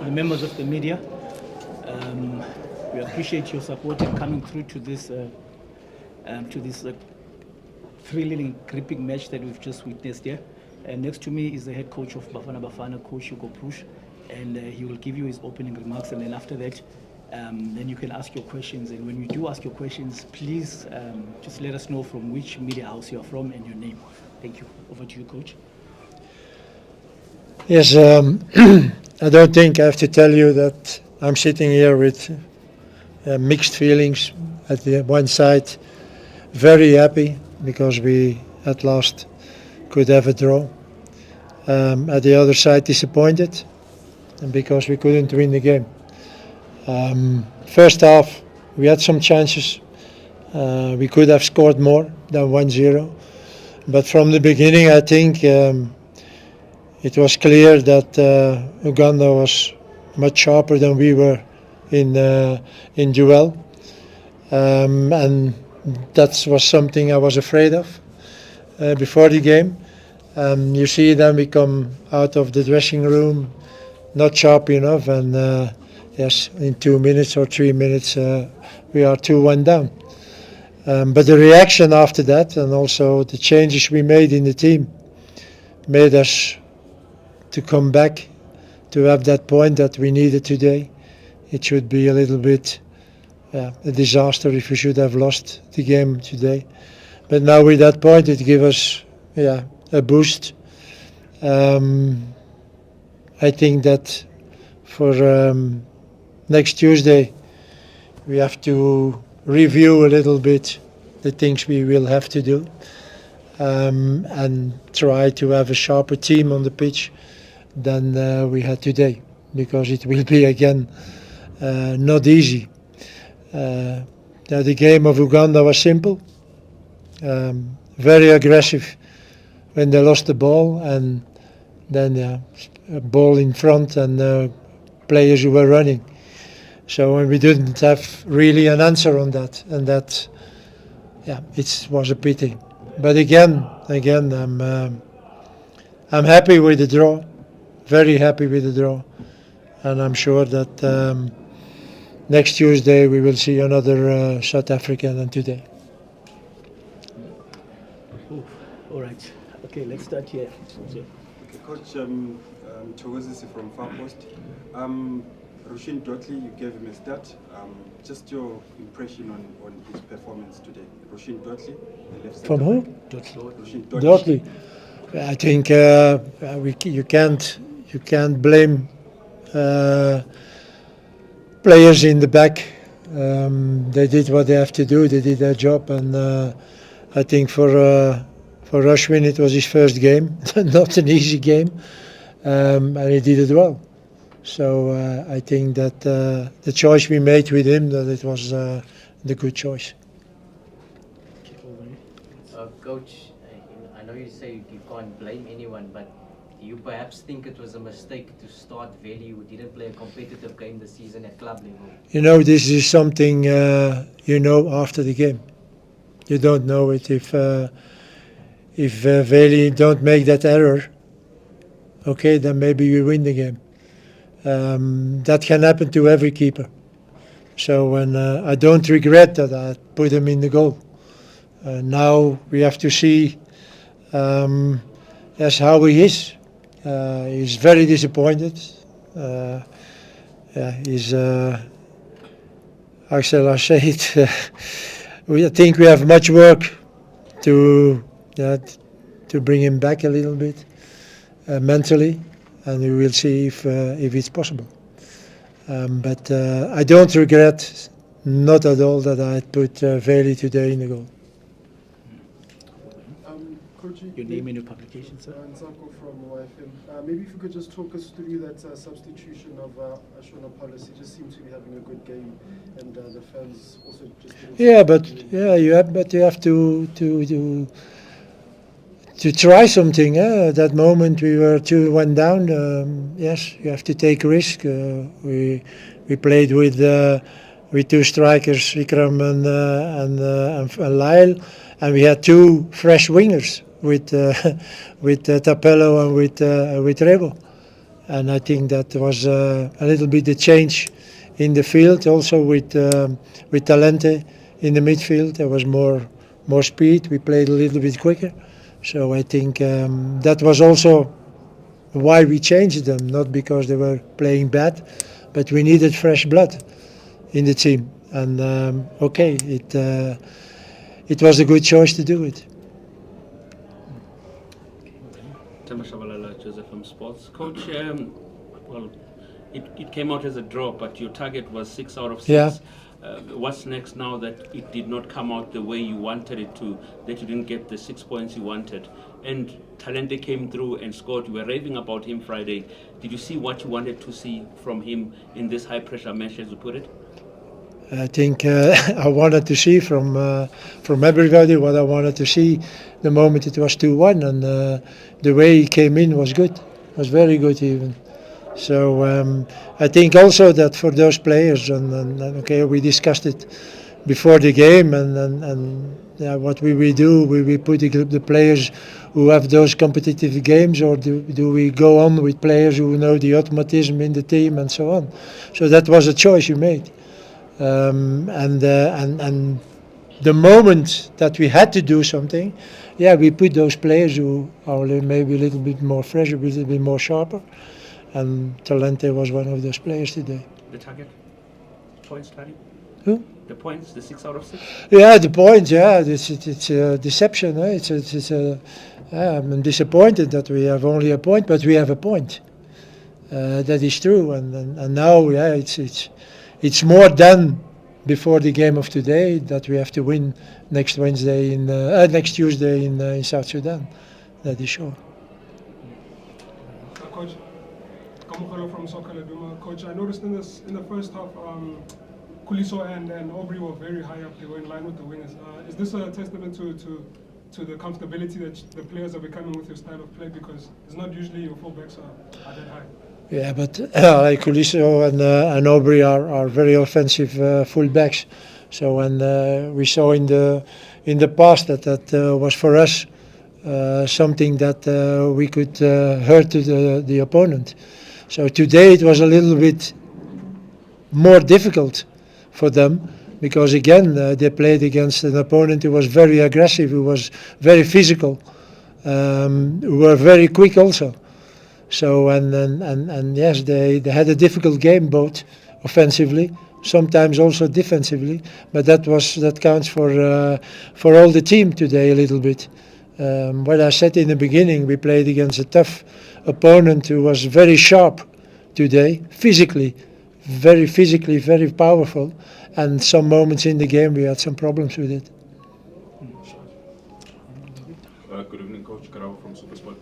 the members of the media. We appreciate your support in coming through to this thrilling and gripping match that we've just witnessed here. And next to me is the head coach of Bafana Bafana, Coach Hugo Broos, and he will give you his opening remarks. And then after that, then you can ask your questions. And when you do ask your questions, please just let us know from which media house you are from and your name. Thank you. Over to you, Coach. Yes, I don't think I have to tell you that I'm sitting here with mixed feelings. At the one side, very happy because we at last could have a draw. At the other side, disappointed and because we couldn't win the game. First half, we had some chances. We could have scored more than 1-0. But from the beginning, I think it was clear that Uganda was much sharper than we were in duel. And that was something I was afraid of before the game. You see, then we come out of the dressing room not sharp enough, and yes, in 2 minutes or 3 minutes we are 2-1 down. But the reaction after that, and also the changes we made in the team, made us to come back to have that point that we needed today. It should be a little bit a disaster if we should have lost the game today. But now with that point, it gives us a boost. I think that for next Tuesday, we have to review a little bit the things we will have to do and try to have a sharper team on the pitch than we had today, because it will be again not easy. The game of Uganda was simple, very aggressive when they lost the ball, and then a ball in front and players who were running. So we didn't have really an answer on that, and that, it was a pity. But again, I'm happy with the draw, very happy with the draw, and I'm sure that next Tuesday we will see another South Africa than today. All right. Okay, let's start here. Okay, Coach, Thokozisi from Far Post. Rushin Dortley, you gave him a start. Just your impression on his performance today. Rushin Dortley, the left From who? Rushin Dortley. I think you can't blame players in the back. They did what they have to do. They did their job, and I think for Rushwin it was his first game, not an easy game, and he did it well. So I think that the choice we made with him, that it was the good choice. Coach, I know you say you can't blame anyone, but do you perhaps think it was a mistake to start Veli, who didn't play a competitive game this season at club level? This is something after the game. You don't know it if Veli don't make that error. Okay, then maybe we win the game. That can happen to every keeper. So I don't regret that I put him in the goal. Now we have to see how he is. He's very disappointed. He's how shall I say it? I think we have much work to bring him back a little bit mentally, and we will see if it's possible. But I don't regret, not at all, that I put Veli today in the goal. Coach, your name and your publication, sir? Nsako from YFM. Maybe if you could just talk us through that substitution of Ashona Paulus. He just seemed to be having a good game, and the fans also just. You have to try something. At that moment we were 2-1 down. Yes, you have to take a risk. We played with two strikers, Ikram and Lyle, and we had two fresh wingers with Tapello and with Rebo. and I think that was a little bit the change in the field. Also with Talente in the midfield, there was more speed. We played a little bit quicker, so I think that was also why we changed them. Not because they were playing bad, but we needed fresh blood in the team. And it was a good choice to do it. Shabalala, Joseph from Sports. Coach, well, it came out as a draw, but your target was 6 out of 6. Yeah. What's next now that it did not come out the way you wanted it to, that you didn't get the 6 points you wanted? And Talente came through and scored. You were raving about him Friday. Did you see what you wanted to see from him in this high-pressure match, as you put it? I think I wanted to see from everybody what I wanted to see the moment it was 2-1, and the way he came in was good, was very good even. So I think also that for those players, and okay, we discussed it before the game, and what we will do, we will put the players who have those competitive games, or do we go on with players who know the automatism in the team and so on. So that was a choice you made. And the moment that we had to do something, we put those players who are maybe a little bit more fresh, a little bit more sharper, and Talente was one of those players today. The target? Points, Tari? Who? The points, the 6 out of 6? Yeah, the points, it's a deception. I'm disappointed that we have only a point, but we have a point. That is true, and now, it's more than before the game of today that we have to win next Tuesday in South Sudan. That is sure. Coach, Kamukalo from Soccer Leduma. Coach, I noticed in the first half, Kuliso and Aubrey were very high up. They were in line with the wingers. Is this a testament to the comfortability that the players are becoming with your style of play? Because it's not usually your fullbacks are that high. Yeah, but like Kuliso and Aubrey are very offensive fullbacks. So when we saw in the past that was for us something that we could hurt to the opponent. So today it was a little bit more difficult for them because again they played against an opponent who was very aggressive, who was very physical, who were very quick also. So and yes, they had a difficult game both offensively, sometimes also defensively, but that counts for all the team today a little bit. What I said in the beginning, we played against a tough opponent who was very sharp today, physically, very powerful, and some moments in the game we had some problems with it. Good evening, Coach Karao from Supersport.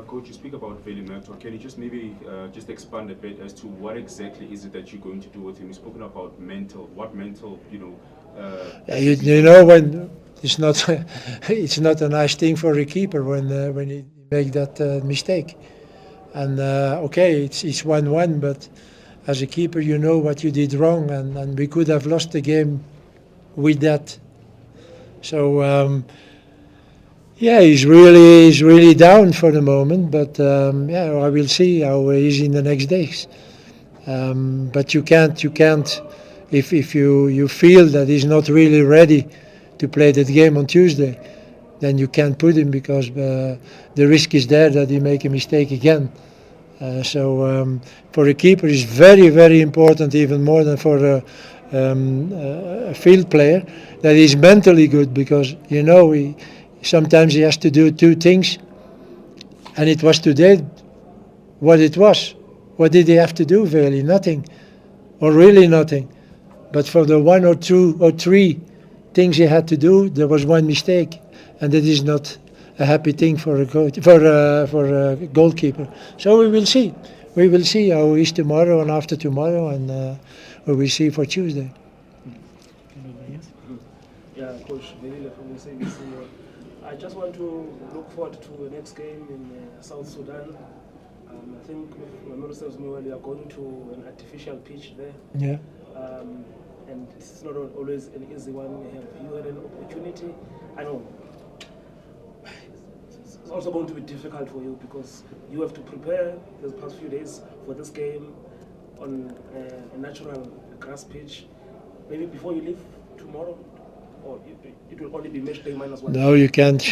Coach, you speak about Mbatha. Can you just maybe just expand a bit as to what exactly is it that you're going to do with him? You've spoken about mental. What mental, you know when it's not it's not a nice thing for a keeper when he make that mistake. And okay, it's 1-1, but as a keeper, you know what you did wrong, and we could have lost the game with that. So. He's really down for the moment, but I will see how he's in the next days. But you can't if you feel that he's not really ready to play that game on Tuesday, then you can't put him because the risk is there that he make a mistake again. So for a keeper, it's very important, even more than for a field player, that he's mentally good because sometimes he has to do two things, and it was today what it was. What did he have to do, really? Nothing, or really nothing. But for the 1 or 2 or 3 things he had to do, there was one mistake, and that is not a happy thing for a coach, for a goalkeeper. So we will see. We will see how he is tomorrow and after tomorrow, and we will see for Tuesday. Yeah, Coach, Velile from SABC. I just want to look forward to the next game in South Sudan. I think, if my memory serves me well, we are going to an artificial pitch there. Yeah. And it's not always an easy one. You had an opportunity. I know it's also going to be difficult for you because you have to prepare the past few days for this game on a natural grass pitch, maybe before you leave tomorrow, or it will only be match day -1? No, you can't.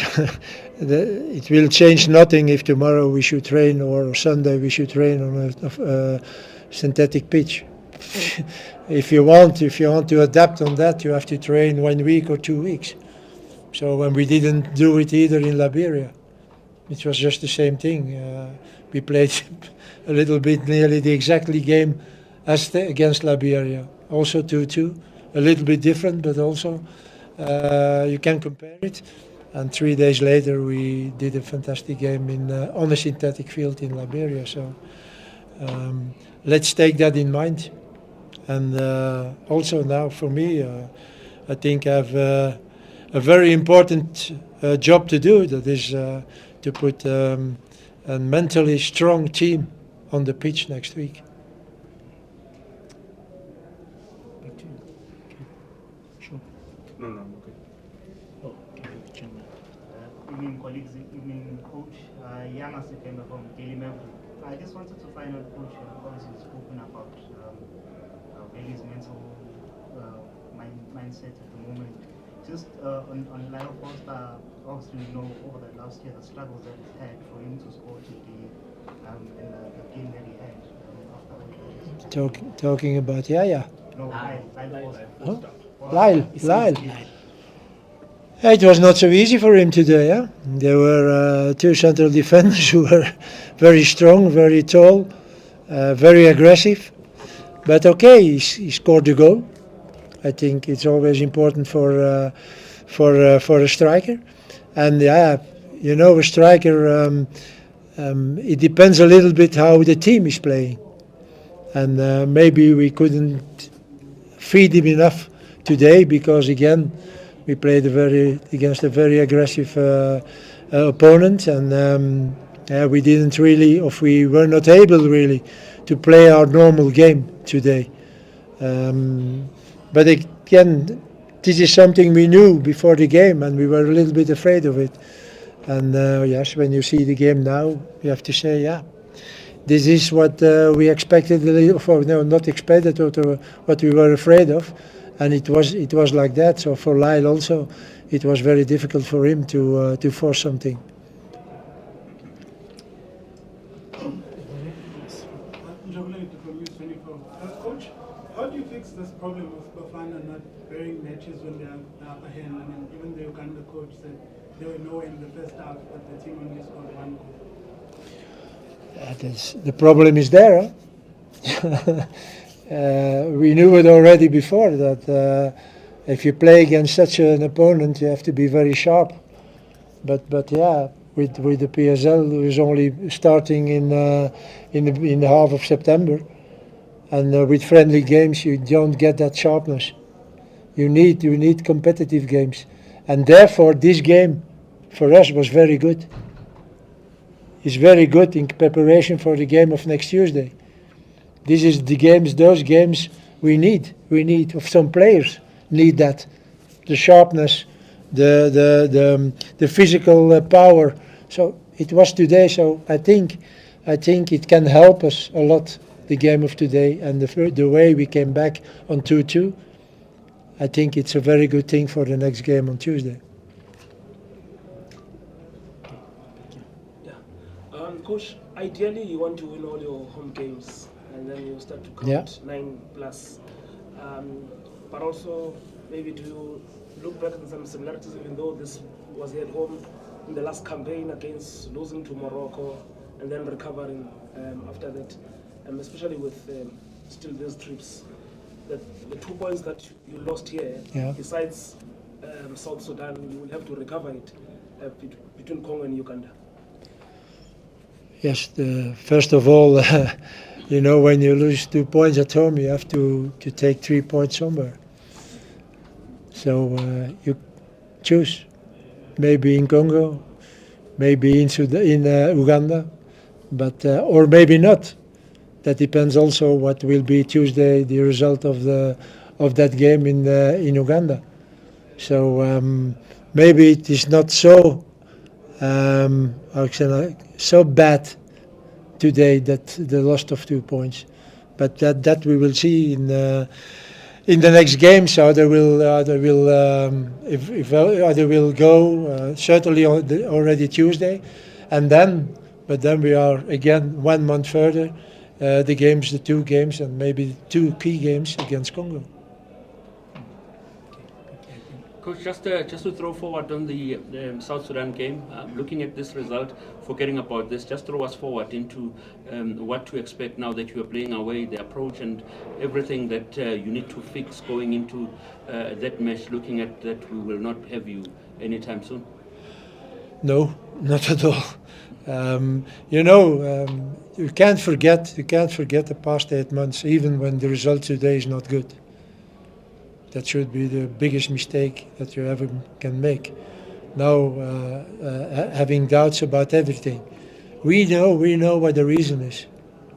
It will change nothing if tomorrow we should train or Sunday we should train on a synthetic pitch. If you want to adapt on that, you have to train 1 week or 2 weeks. So when we didn't do it either in Liberia, it was just the same thing. We played a little bit nearly the exactly game as against Liberia, also 2-2, a little bit different, but also you can compare it. And 3 days later, we did a fantastic game on a synthetic field in Liberia. So let's take that in mind. And also now for me, I think I have a very important job to do. That is to put a mentally strong team on the pitch next week. Sure. No, okay. Oh, okay. Evening colleagues, evening coach. Yama September from Daily Mail. I just wanted to find out, coach, obviously you've spoken about Bailey's mental mindset at the moment. Just on Lyle Foster, obviously we know over the last year the struggles that he's had for him to score today in the game that he had after. Talking about Yaya. No, Lyle Foster. Lyle. It was not so easy for him today. There were 2 central defenders who were very strong, very tall, very aggressive. But okay, he scored the goal. I think it's always important for a striker. And a striker. It depends a little bit how the team is playing. And maybe we couldn't feed him enough today because again we played against a very aggressive opponent, and we didn't really, or we were not able really to play our normal game today. But again, this is something we knew before the game, and we were a little bit afraid of it. And yes, when you see the game now, you have to say, yeah, this is what we expected, not expected, or what we were afraid of. And it was like that. So for Lyle also, it was very difficult for him to force something. Coach, how do you fix this problem of Bafana not bearing matches when they are upper hand? I mean, even the Uganda coach said they were nowhere in the first half, but the team only scored 1 goal. The problem is there. Huh? We knew it already before that if you play against such an opponent, you have to be very sharp. But yeah, with the PSL, who is only starting in the half of September, and with friendly games, you don't get that sharpness. You need competitive games, and therefore this game for us was very good. It's very good in preparation for the game of next Tuesday. This is those games we need. We need, of some players need that, the sharpness, the physical power. So it was today. So I think it can help us a lot, the game of today, and the way we came back on 2-2. I think it's a very good thing for the next game on Tuesday. Yeah, Coach. Ideally, you want to win all your home games, and then you start to count 9+. But also, maybe do you look back at some similarities, even though this was at home in the last campaign against losing to Morocco and then recovering after that, especially with still these trips. The 2 points that you lost here, besides South Sudan, you will have to recover it between Congo and Uganda. Yes, first of all, when you lose 2 points at home, you have to take 3 points somewhere. So you choose, maybe in Congo, maybe in Uganda, but or maybe not. That depends also what will be Tuesday, the result of that game in Uganda. So maybe it is not so so bad today that the loss of 2 points. But that we will see in the next games how they will if they will go certainly already Tuesday, and then we are again 1 month further. The 2 games, and maybe 2 key games against Congo. Coach, just to throw forward on the South Sudan game, looking at this result, forgetting about this, just throw us forward into what to expect now that you are playing away, the approach and everything that you need to fix going into that match, looking at that we will not have you anytime soon. No, not at all. You can't forget the past 8 months, even when the result today is not good. That should be the biggest mistake that you ever can make. Now, having doubts about everything. We know what the reason is.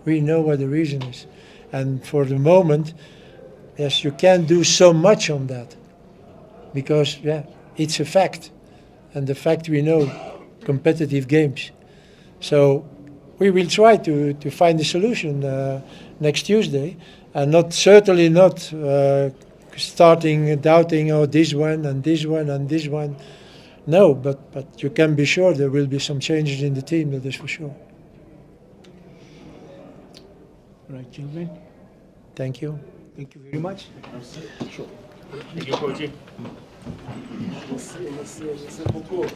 We know what the reason is. And for the moment, yes, you can't do so much on that. Because, it's a fact. And the fact we know, competitive games. So we will try to find a solution next Tuesday. And certainly not starting doubting this one and this one and this one. No, but you can be sure there will be some changes in the team, that is for sure. Right, gentlemen. Thank you. Thank you very much. Thank you, Coach. Merci beaucoup.